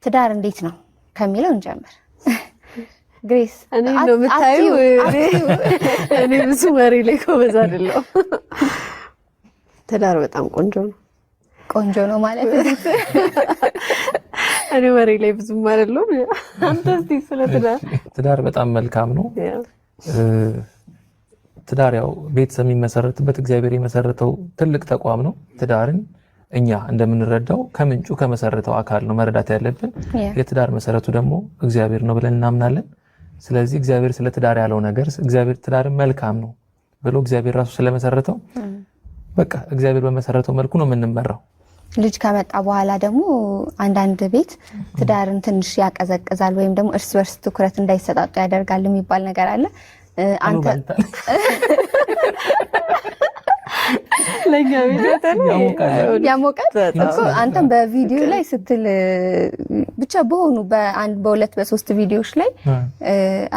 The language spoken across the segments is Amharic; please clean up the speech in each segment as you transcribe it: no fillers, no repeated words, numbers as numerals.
ትዳር እንዴት ነው ከሚለው እንጀምር። ግሬስ እኔ ነው የምታዩ እኔ ብዙ ወሬ ላይ ጎበዝ አይደለሁ። ትዳር በጣም ቆንጆ ነው ማለት እኔ ወሬ ላይ ብዙ አይደለሁም። አንተ እስቲ ስለ ትዳር በጣም መልካም ነው። ትዳር ያው ቤተሰብ የሚመሰረትበት እግዚአብሔር የመሰረተው ትልቅ ተቋም ነው። ትዳርን እኛ እንደምንረዳው ከምንጩ ከመሰረተው አካል ነው መረዳት ያለብን። የትዳር መሰረቱ ደግሞ እግዚአብሔር ነው ብለን እናምናለን። ስለዚህ እግዚአብሔር ስለ ትዳር ያለው ነገር እግዚአብሔር ትዳርን መልካም ነው ብሎ እግዚአብሔር ራሱ ስለመሰረተው በቃ እግዚአብሔር በመሰረተው መልኩ ነው የምንመራው። ልጅ ከመጣ በኋላ ደግሞ አንዳንድ ቤት ትዳርን ትንሽ ያቀዘቅዛል ወይም ደግሞ እርስ በርስ ትኩረት እንዳይሰጣጡ ያደርጋል የሚባል ነገር አለ። አንተ ለኛ ቢዘተን ያሞቃል እኮ አንተም በቪዲዮ ላይ ስትል ብቻ በሆኑ በሁለት በሶስት ቪዲዮዎች ላይ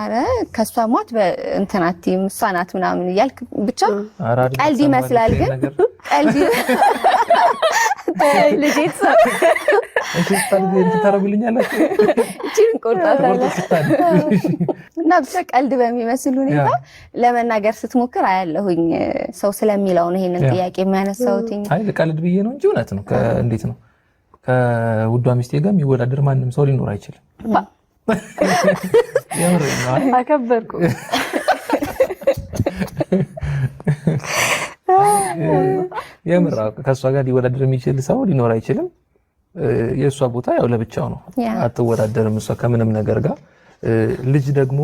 አረ ከሷማት በእንትናቲ ምሳናት ምናምን ይያልክ ብቻ ቀልድ ይመስላል ግን ቀልድ ልጅት እሺ ታረጉልኛለሽ እቺን ቆርጣታለሽ እና ብቻ ቀልድ በሚመስል ሁኔታ ለመናገር ስትሞክር አያለሁኝ። ሰው ስለሚለው ነው ይሄንን ጥያቄ የሚያነሳውትኝ። አይ ለቀልድ ብዬ ነው እንጂ እውነት ነው። እንዴት ነው ከውዷ ሚስቴ ጋር የሚወዳደር ማንም ሰው ሊኖር አይችልም። የምር ነው አከበርኩ። የምር ከሷ ጋር ሊወዳደር የሚችል ሰው ሊኖር አይችልም። የሷ ቦታ ያው ለብቻው ነው፣ አትወዳደርም እሷ ከምንም ነገር ጋር። ልጅ ደግሞ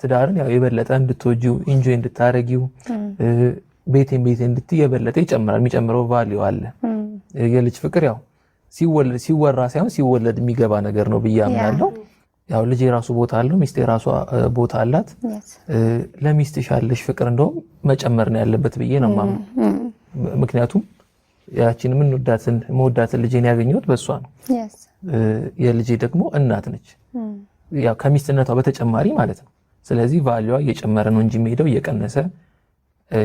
ትዳርን ያው የበለጠ እንድትወጂው ኢንጆይ እንድታረጊው ቤቴን እንድትይ የበለጠ ይጨምራል። የሚጨምረው ቫልዩ አለ። የልጅ ፍቅር ያው ሲወራ ሳይሆን ሲወለድ የሚገባ ነገር ነው ብዬ አምናለሁ። ያው ልጅ የራሱ ቦታ አለው፣ ሚስት የራሷ ቦታ አላት። ለሚስትሽ ያለሽ ፍቅር እንደውም መጨመር ነው ያለበት ብዬ ነው የማምነው። ምክንያቱም ያቺን መወዳትን ልጄን ያገኘሁት በሷ ነው። የልጄ ደግሞ እናት ነች፣ ያው ከሚስትነቷ በተጨማሪ ማለት ነው። ስለዚህ ቫልዩዋ እየጨመረ ነው እንጂ የሚሄደው እየቀነሰ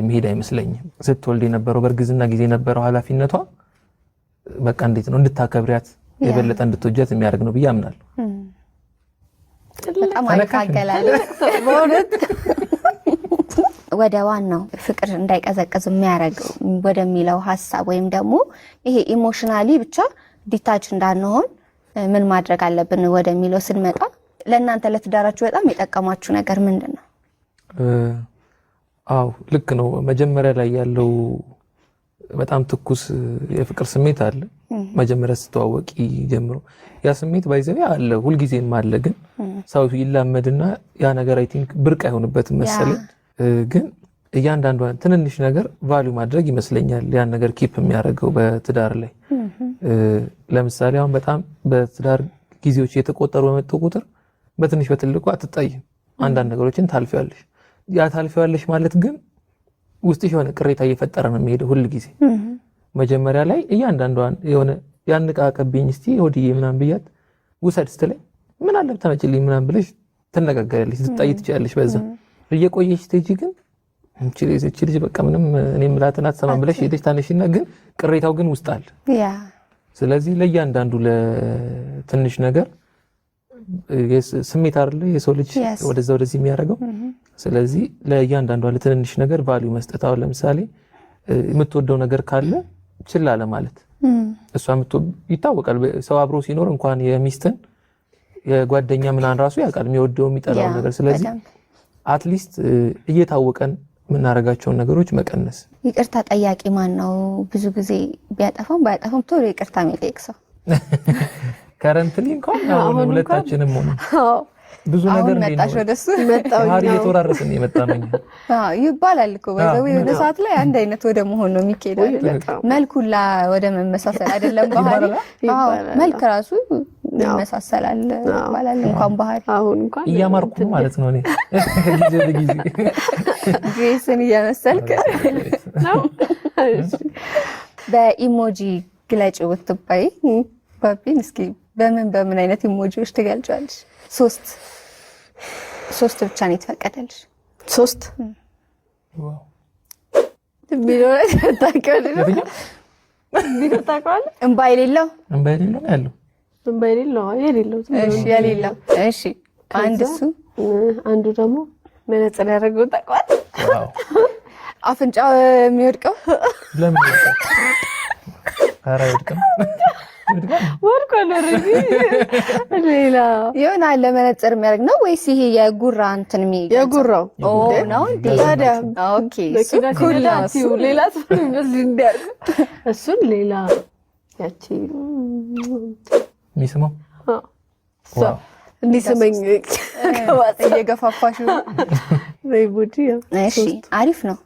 መሄድ አይመስለኝም። ስትወልድ የነበረው በእርግዝና ጊዜ የነበረው ኃላፊነቷ በቃ እንዴት ነው እንድታከብሪያት የበለጠ እንድትወጃት የሚያደርግ ነው ብዬ አምናለሁ። በጣም አይካገላል በእውነት። ወደ ዋናው ፍቅር እንዳይቀዘቅዝ የሚያደርግ ወደሚለው ሐሳብ ወይም ደግሞ ይሄ ኢሞሽናሊ ብቻ ዲታች እንዳንሆን ምን ማድረግ አለብን ወደሚለው ስንመጣ ለእናንተ ለትዳራችሁ በጣም የጠቀማችሁ ነገር ምንድን ነው? አው ልክ ነው። መጀመሪያ ላይ ያለው በጣም ትኩስ የፍቅር ስሜት አለ። መጀመሪያ ስትዋወቂ ጀምሮ ያ ስሜት ባይዘው አለ፣ ሁልጊዜም አለ። ግን ሰው ይላመድና ያ ነገር አይ ቲንክ ብርቅ አይሆንበትም መሰለኝ። ግን እያንዳንዱ ትንንሽ ነገር ቫልዩ ማድረግ ይመስለኛል ያን ነገር ኪፕ የሚያደርገው በትዳር ላይ። ለምሳሌ አሁን በጣም በትዳር ጊዜዎች የተቆጠሩ በመጡ ቁጥር በትንሽ በትልቁ አትጣይም። አንዳንድ ነገሮችን ታልፊያለሽ። ያ ታልፊያለሽ ማለት ግን ውስጥሽ የሆነ ቅሬታ እየፈጠረ ነው የሚሄደው ሁሉ ጊዜ። መጀመሪያ ላይ እያንዳንዷን የሆነ ያንቃቀብኝ እስቲ ሆድዬ ምናምን ብያት ውሰድ ስትለኝ ምን አለ ብታመጪልኝ ምናምን ብለሽ ትነጋገሪያለሽ፣ ትጣይ ትችያለሽ። በዛ እየቆየሽ ስትሄጂ ግን እቺ ልጅ በቃ ምንም እኔ ምላትን አትሰማም ብለሽ ሄደሽ ታነሽና ግን ቅሬታው ግን ውስጥ አለ። ስለዚህ ለእያንዳንዱ ለትንሽ ነገር ስሜት አይደለ የሰው ልጅ ወደዛ ወደዚህ የሚያደርገው። ስለዚህ ለእያንዳንዱ ለትንንሽ ነገር ቫልዩ መስጠት። አሁን ለምሳሌ የምትወደው ነገር ካለ ችላ ለማለት እሷ ይታወቃል። ሰው አብሮ ሲኖር እንኳን የሚስትን የጓደኛ ምናን ራሱ ያውቃል የሚወደው የሚጠላው ነገር። ስለዚህ አትሊስት እየታወቀን የምናደርጋቸውን ነገሮች መቀነስ። ይቅርታ ጠያቂ ማን ነው? ብዙ ጊዜ ቢያጠፋም ባያጠፋም ቶሎ ይቅርታ የሚጠይቅ ሰው ከረንትሊ እንኳን አሁን ሁለታችንም ሆነ ብዙ ነገር መጣሽ ወደሱ ባህሪ የተወራረስን የመጣነኝ ይባላል እኮ በዛው የሆነ ሰዓት ላይ አንድ አይነት ወደ መሆን ነው የሚኬደው። መልኩላ ወደ መመሳሰል አይደለም ባህሪ። መልክ ራሱ ይመሳሰላል ይባላል። እንኳን ባህሪ አሁን እንኳን እያማርኩ ማለት ነው እኔ ጊዜ ለጊዜ ግሬስን እየመሰልክ ነው። በኢሞጂ ግለጪው ብትባይ ባቢን እስኪ በምን አይነት ኢሞጂዎች ትገልጫለሽ? ሶስት ብቻ ነው የተፈቀደልሽ። ሶስት ዋው ቢኖር ታውቂዋለሽ? እንባ የሌለው ያለው በሌለው የሌለው እሺ የሌለው እሺ አንዱ ደግሞ መነጽር ያደረገው ታውቃለህ? ዋው አፍንጫው የሚወድቀው ለምን አይወድቅም? ወድቋል ሌላ የሆነ አለ መነጽር የሚያደርግ ነው ወይስ ይሄ የጉራ እንትን የጉራው ነው እንዴ? ታዲያ ኦኬ እሱ ሌላ እንዲያርግ እሱን ሌላ ያቺ የሚስመው እንዲስመኝ እየገፋፋሽ ነው። በኢሞጂ እሺ አሪፍ ነው።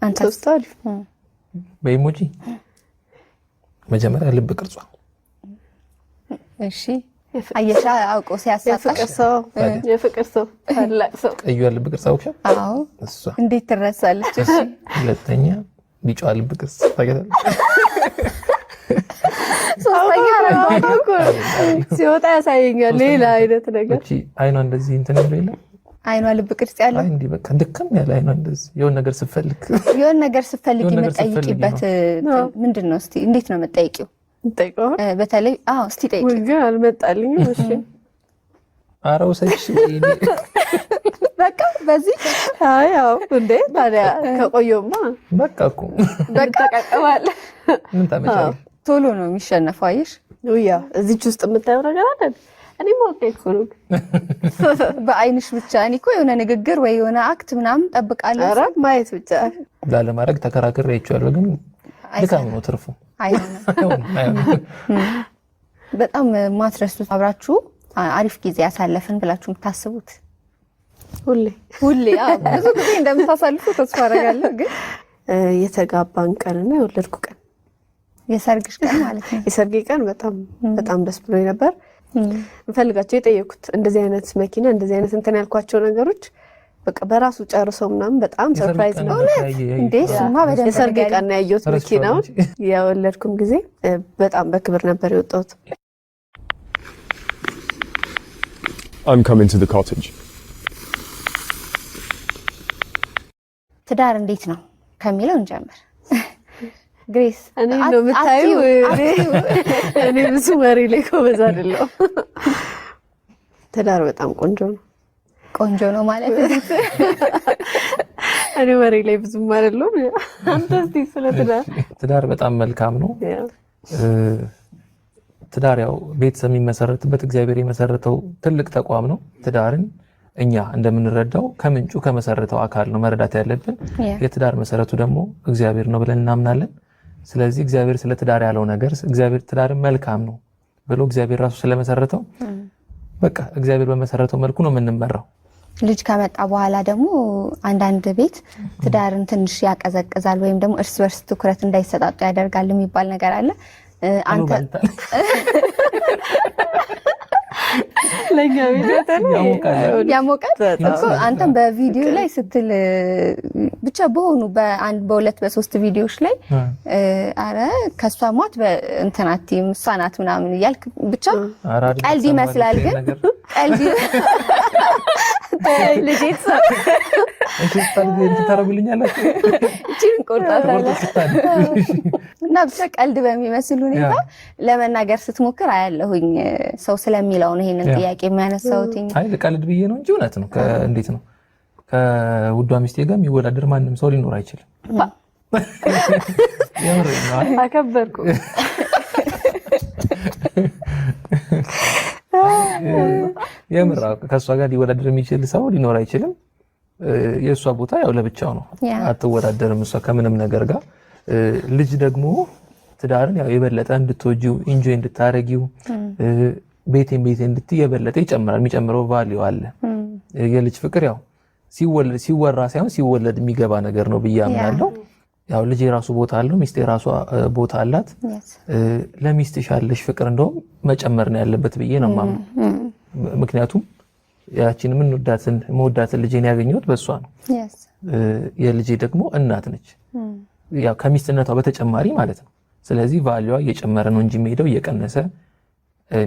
አንተስ? አሪፍ በኢሞጂ መጀመሪያ ልብ ቅርጿ እሺ አየሻ አውቆ ሲያሳጣሽ የፍቅር ሰው ታላቅ ሰው ቀዩ ልብ ቅርጿ ወክሻ አዎ እሷ እንዴት ትረሳለች? እሺ ሁለተኛ ቢጫዋ ልብ ቅርጽ ታገታለች። ሶስተኛ ሲወጣ ያሳየኛል ሌላ አይነት ነገር። እቺ አይኗ እንደዚህ እንትን ያለው የለም አይኗ ልብ ቅርጽ ያለው አይ እንዲህ በቃ ድክም ያለ አይኗ እንደዚህ የሆነ ነገር ስትፈልግ የምትጠይቂበት ምንድነው? እስቲ እንዴት ነው የምትጠይቂው? ጠይቀው በተለይ እስቲ ጠይቂ። ወጋ አልመጣልኝም። እሺ አራው ሰጪ በቃ በዚህ አዎ እንዴ ታዲያ ከቆየውማ በቃ እኮ በቃ ተቀቀባለ ምን ታመጫለሽ? ቶሎ ነው የሚሸነፈው። አየሽ ውያ እዚች ውስጥ የምታየው ነገር አለ። እኔ ማውቀኝ እኮ ነው በአይንሽ ብቻ። እኔ እኮ የሆነ ንግግር ወይ የሆነ አክት ምናምን ጠብቃለሁ። ኧረ ማየት ብቻ ላለማድረግ ተከራክሬ አይቻለሁ፣ ግን ልካም ነው ትርፉ። በጣም ማትረሱት አብራችሁ አሪፍ ጊዜ ያሳለፈን ብላችሁ የምታስቡት ሁሌ ብዙ ጊዜ እንደምታሳልፉ ተስፋ አደርጋለሁ። ግን የተጋባን ቀንና የወለድኩ ቀን የሰርግሽ ቀን ማለት ነው። የሰርጌ ቀን በጣም ደስ ብሎኝ ነበር። እንፈልጋቸው የጠየኩት እንደዚህ አይነት መኪና እንደዚህ አይነት እንትን ያልኳቸው ነገሮች በቃ በራሱ ጨርሰው ምናምን በጣም ሰርፕራይዝ ነው። እንዴ እሱማ በደንብ የሰርጌ ቀን ያየሁት መኪናውን። የወለድኩም ጊዜ በጣም በክብር ነበር የወጣሁት። I'm coming to the cottage. ትዳር እንዴት ነው ከሚለው እንጀምር። ግሬስ እኔ ነው የምታዩ። እኔ ብዙ ወሬ ላይ ጎበዝ አይደለሁም። ትዳር በጣም ቆንጆ ነው ማለት እኔ ወሬ ላይ ብዙም አይደለሁም። አንተ እስቲ ስለ ትዳር በጣም መልካም ነው። ትዳር ያው ቤተሰብ የሚመሰረትበት እግዚአብሔር የመሰረተው ትልቅ ተቋም ነው። ትዳርን እኛ እንደምንረዳው ከምንጩ ከመሰረተው አካል ነው መረዳት ያለብን። የትዳር መሰረቱ ደግሞ እግዚአብሔር ነው ብለን እናምናለን። ስለዚህ እግዚአብሔር ስለ ትዳር ያለው ነገር እግዚአብሔር ትዳርን መልካም ነው ብሎ እግዚአብሔር ራሱ ስለመሰረተው በቃ እግዚአብሔር በመሰረተው መልኩ ነው የምንመራው። ልጅ ከመጣ በኋላ ደግሞ አንዳንድ ቤት ትዳርን ትንሽ ያቀዘቅዛል ወይም ደግሞ እርስ በርስ ትኩረት እንዳይሰጣጡ ያደርጋል የሚባል ነገር አለ። አንተ ለኛ ቢደተን ያሞቃል እኮ አንተም በቪዲዮ ላይ ስትል ብቻ በሁለት በሶስት ቪዲዮዎች ላይ አረ ከሷማት በእንትናቲ ምሳናት ምናምን እያልክ ብቻ ቀልድ ይመስላል። ግን ቀልድ ልጅት ታረጉልኛላችሁ እቺን ቆርጣታለህ እና ብቻ ቀልድ በሚመስል ሁኔታ ለመናገር ስትሞክር አያለሁኝ። ሰው ስለሚለው ነው ይሄንን ጥያቄ የሚያነሳውት። አይ ለቀልድ ብዬ ነው እንጂ እውነት ነው። እንዴት ነው ከውዷ ሚስቴ ጋር የሚወዳደር ማንም ሰው ሊኖር አይችልም። አከበርኩ። የምራ ከሷ ጋር ሊወዳደር የሚችል ሰው ሊኖር አይችልም። የሷ ቦታ ያው ለብቻው ነው፣ አትወዳደርም እሷ ከምንም ነገር ጋር። ልጅ ደግሞ ትዳርን ያው የበለጠ እንድትወጂው ኢንጆይ እንድታረጊው ቤቴን እንድትይ የበለጠ ይጨምራል። የሚጨምረው ቫልዩ አለ። የልጅ ፍቅር ያው ሲወራ ሳይሆን ሲወለድ የሚገባ ነገር ነው ብዬ አምናለሁ። ያው ልጅ የራሱ ቦታ አለው፣ ሚስት የራሷ ቦታ አላት። ለሚስትሽ ያለሽ ፍቅር እንደውም መጨመር ነው ያለበት ብዬ ነው የማምነው። ምክንያቱም ያቺን መወዳትን ልጄን ያገኘሁት በሷ ነው። የልጄ ደግሞ እናት ነች፣ ያው ከሚስትነቷ በተጨማሪ ማለት ነው። ስለዚህ ቫልዩዋ እየጨመረ ነው እንጂ የሚሄደው እየቀነሰ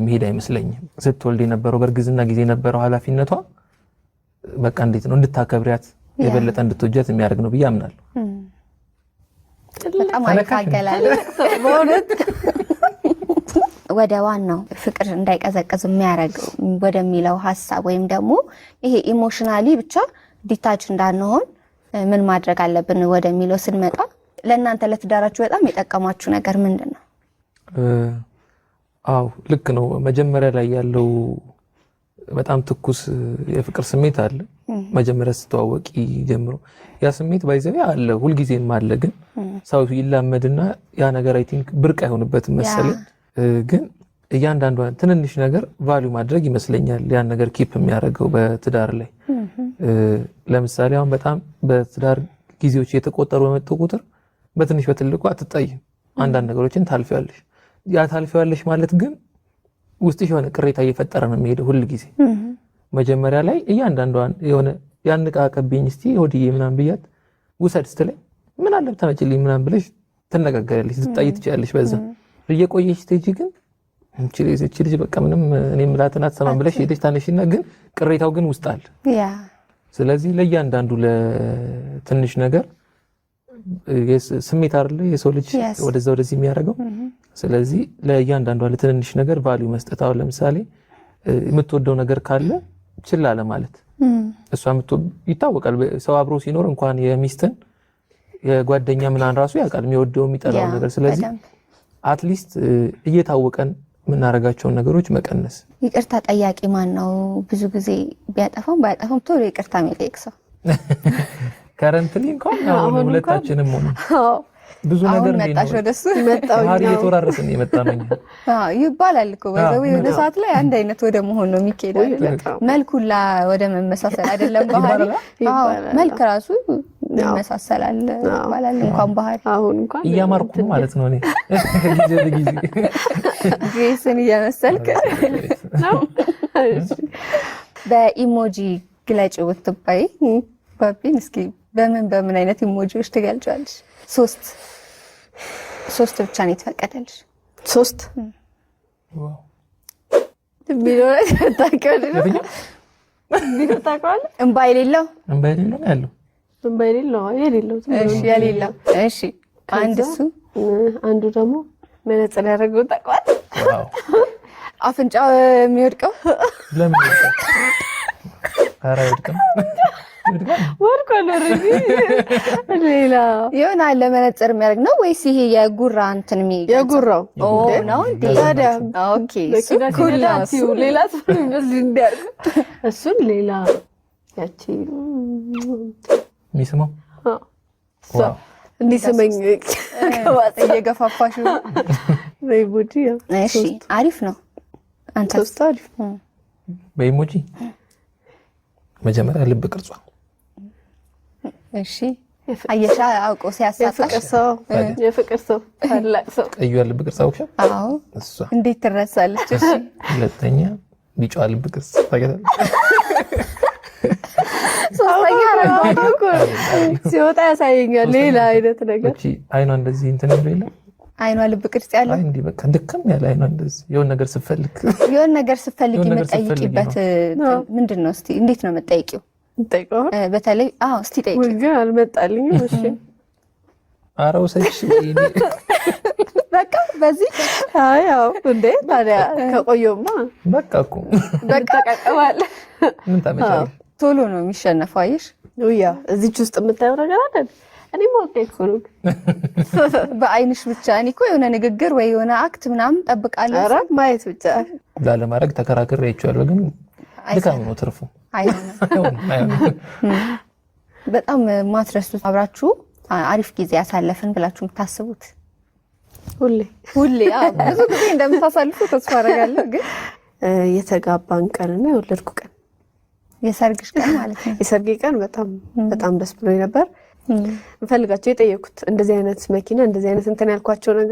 መሄድ አይመስለኝም። ስትወልድ የነበረው በእርግዝና ጊዜ የነበረው ኃላፊነቷ በቃ እንዴት ነው እንድታከብሪያት የበለጠ እንድትወጃት የሚያደርግ ነው ብዬ አምናለሁ። በጣም አይካገላል በእውነት ወደ ዋናው ፍቅር እንዳይቀዘቅዝ የሚያደርግ ወደሚለው ሐሳብ ወይም ደግሞ ይሄ ኢሞሽናሊ ብቻ ዲታች እንዳንሆን ምን ማድረግ አለብን ወደሚለው ስንመጣ ለእናንተ ለትዳራችሁ በጣም የጠቀማችሁ ነገር ምንድነው? አው ልክ ነው። መጀመሪያ ላይ ያለው በጣም ትኩስ የፍቅር ስሜት አለ። መጀመሪያ ስተዋወቂ ጀምሮ ያ ስሜት ባይዘው አለ፣ ሁሉ ጊዜም አለ። ግን ሰው ይላመድና ያ ነገር አይ ቲንክ ብርቅ አይሆንበትም መሰለኝ። ግን እያንዳንዱ ትንንሽ ነገር ቫልዩ ማድረግ ይመስለኛል ያን ነገር ኪፕ የሚያደርገው በትዳር ላይ። ለምሳሌ አሁን በጣም በትዳር ጊዜዎች የተቆጠሩ በመጡ ቁጥር በትንሽ በትልቁ አትጣይም። አንዳንድ ነገሮችን ታልፊያለሽ። ያ ታልፊያለሽ ማለት ግን ውስጥሽ የሆነ ቅሬታ እየፈጠረ ነው የሚሄደው ሁሉ ጊዜ። መጀመሪያ ላይ እያንዳንዷን የሆነ ያንቃቀብኝ እስቲ ሆድዬ ምናምን ብያት ውሰድ ስትለኝ ምን አለ ብታመጪልኝ ምናምን ብለሽ ትነጋገራለሽ፣ ትጣይ ትችያለሽ። በዛ እየቆየሽ ስትሄጂ ግን እቺ ልጅ በቃ ምንም እኔ ምላትን አትሰማም ብለሽ ሄደሽ ታነሽና ግን ቅሬታው ግን ውስጥ አለ። ስለዚህ ለእያንዳንዱ ለትንሽ ነገር ስሜት አይደለ የሰው ልጅ ወደዛ ወደዚህ የሚያደርገው። ስለዚህ ለእያንዳንዱ ለትንንሽ ነገር ቫልዩ መስጠት። አሁን ለምሳሌ የምትወደው ነገር ካለ ችላ ለማለት እሷ ይታወቃል። ሰው አብሮ ሲኖር እንኳን የሚስትን የጓደኛ ምናን ራሱ ያውቃል የሚወደው የሚጠላው ነገር። ስለዚህ አትሊስት እየታወቀን የምናረጋቸውን ነገሮች መቀነስ። ይቅርታ ጠያቂ ማን ነው? ብዙ ጊዜ ቢያጠፋም ባያጠፋም ቶሎ ይቅርታ የሚጠይቅ ሰው ከረንትሊ እንኳን አሁን ሁለታችንም ሆነ ብዙ ነገር መጣሽ ወደሱ ባህሪ የተወራረስን የመጣነኝ ይባላል እኮ በዛው የሆነ ሰዓት ላይ አንድ አይነት ወደ መሆን ነው የሚኬደው። መልኩላ ወደ መመሳሰል አይደለም ባህሪ። መልክ ራሱ ይመሳሰላል ይባላል። እንኳን ባህሪ አሁን እንኳን እያማርኩ ማለት ነው እኔ ጊዜ ለጊዜ ግሬስን እየመሰልክ ነው። በኢሞጂ ግለጭ ብትባይ ባቢን እስኪ በምን አይነት ኢሞጂዎች ትገልጫለሽ? ሶስት ብቻ ነው የተፈቀደልሽ። 3 ዋው ቢኖር ታውቂዋለሽ? እንባ የሌለው ያለው እንባ የሌለው እሺ፣ የሌለው እሺ። አንዱ ደግሞ መነጽር ያደረገው ታውቂዋለሽ? ዋው አፍንጫው የሚወድቀው ለምን ይወድቃል? ኧረ አይወድቅም። ወርቋል ኦሬዲ። ሌላ የሆነ ለመነጽር የሚያደርግ ነው ወይስ ይሄ የጉራ እንትን የጉራው ነው እንዴ? ታዲያ ኦኬ ኩላቲው ሌላ ሰው እንደዚህ እንዲያርግ እሱን ሌላ ያቺ ሚስማው እንዲስመኝ ከዋጥ እየገፋፋሽ ነው በኢሞጂ። እሺ አሪፍ ነው። አንተ አሪፍ በኢሞጂ መጀመሪያ ልብ ቅርጿ እሺ አየሻ አውቆ ሲያሳጣሽ የፍቅር ሰው ታላቅ ሰው ቀዩ ልብ ቅርጽ አውቅሽ? አዎ እሷ እንዴት ትረሳለች? እሺ ሁለተኛ ቢጫ ልብ ቅርጽ ታውቂያለሽ? ሶስተኛ ረባኮ ሲወጣ ያሳየኛል ሌላ አይነት ነገር። እቺ አይኗ እንደዚህ እንትን ይሉ የለም አይኗ ልብ ቅርጽ ያለው አይ እንዲህ በቃ ድክም ያለ አይኗ እንደዚህ የሆነ ነገር ስትፈልግ የምትጠይቂበት ምንድነው? እስቲ እንዴት ነው የምትጠይቂው? በተለይ እስቲ ጠይቂ። ወይ ግን አልመጣልኝም። እሺ አራው ሰጭ በቃ በዚህ ያው እንዴ ታዲያ ከቆየማ በቃ እኮ በቃ ቀቀባለ ምን ታመጫለሽ? ቶሎ ነው የሚሸነፈው። አየሽ ውያ እዚች ውስጥ የምታየው ነገር አይደል? እኔ ማውቄ እኮ ነው በአይንሽ ብቻ። እኔ እኮ የሆነ ንግግር ወይ የሆነ አክት ምናምን ጠብቃለሁ። ኧረ ማየት ብቻ ላለማድረግ ተከራክሬ አይቻለሁ፣ ግን ድካም ነው ትርፉ። በጣም ማትረሱት አብራችሁ አሪፍ ጊዜ ያሳለፍን ብላችሁ የምታስቡት ሁሌ ብዙ ጊዜ እንደምታሳልፉ ተስፋ አደርጋለሁ። ግን የተጋባን ቀንና የወለድኩ ቀን የሰርግሽ ቀን ማለት ነው። የሰርጌ ቀን በጣም ደስ ብሎኝ ነበር። እንፈልጋቸው የጠየኩት እንደዚህ አይነት መኪና እንደዚህ አይነት እንትን ያልኳቸው ነገር